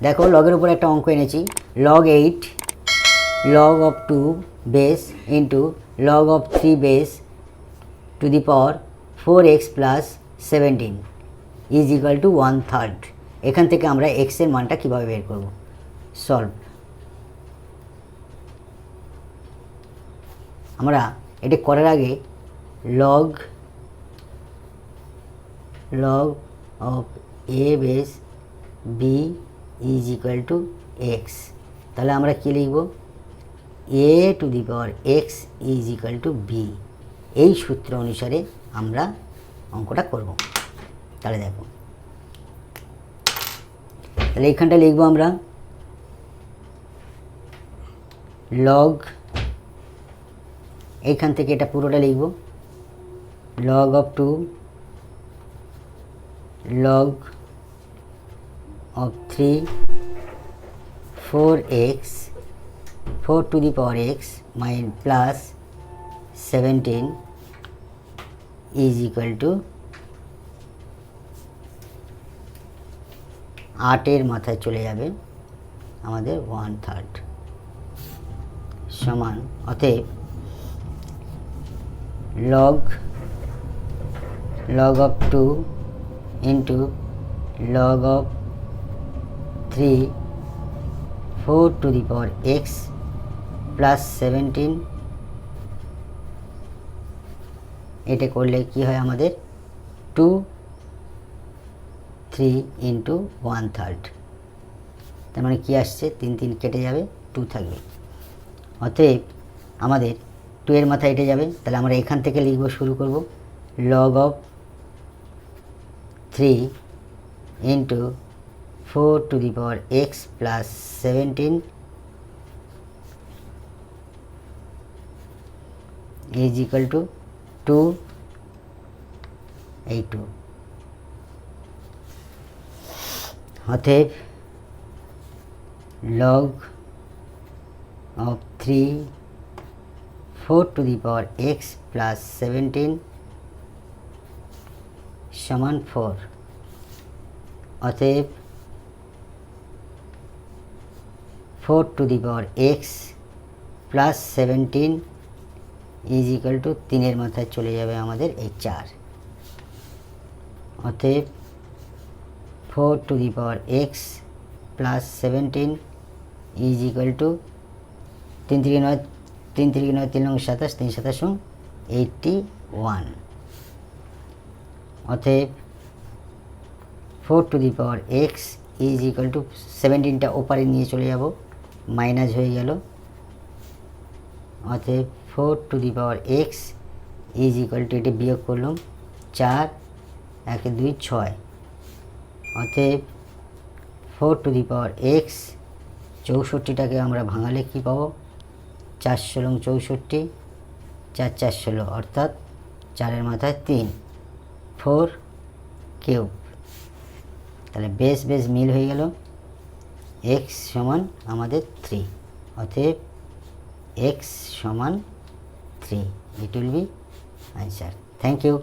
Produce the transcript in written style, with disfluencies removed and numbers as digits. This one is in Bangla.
দেখো লগের উপর একটা অঙ্ক এনেছি, log 8 log of 2 base into log of 3 base to the power 4x plus 17 is equal to 1/3। এখান থেকে আমরা x এর মানটা কীভাবে বের করব? সলভ। আমরা এটা করার আগে log of a base b is equal to x, তাহলে আমরা কি লিখব? a to the power x is equal to b। এই সূত্র অনুসারে আমরা অঙ্কটা করব। তাহলে দেখো, তাহলে এইখানটা লিখবো আমরা log, এইখান থেকে এটা পুরোটা লিখব log of 2 log of 3 4x 4 to the power x plus 17 is equal to 8 মাথায় চলে যাবে আমাদের 1/3 সমান, অতএব log of 2 into log of 3 4 to the power x plus 17, এটা করলে কি হয় আমাদের 2 3 into 1/3, তার মানে কি আসছে 3 3 কেটে যাবে 2 থাকবে। অতএব আমাদের 2 এর মাথায় এটা যাবে, তাহলে আমরা এখান থেকে লিখব, শুরু করব log of 3 into 4 to the power x plus 17 is equal to 2 এই 2। অতএব log of 3 4 to the power x plus 17 সমান 4। অতএব 4 to the power x plus 17 is equal to 3 এর মাথায় চলে যাবে আমাদের এই 4। অতএব 4 to the power x plus 17 is equal to 3 3 9 3 3 9 3 9 27 3 27 81। অতএব 4 to the power x is equal to 17টা ওপারে নিয়ে চলে যাব, মাইনাস হয়ে গেল। অতএব 4 to the power x is equal to, এটা বিয়োগ করলাম 4 1 2 6। অতএব 4 to the power x, 64টাকে আমরা ভাঙালে কি পাবো? 4 ষোলং 64, 4 4 16, অর্থাৎ 4 মাথায় 3 4 কিউব। তাহলে বেস বেস মিল হয়ে গেল, x সমান আমাদের 3। অতএব x সমান 3, it will be answer. Thank you.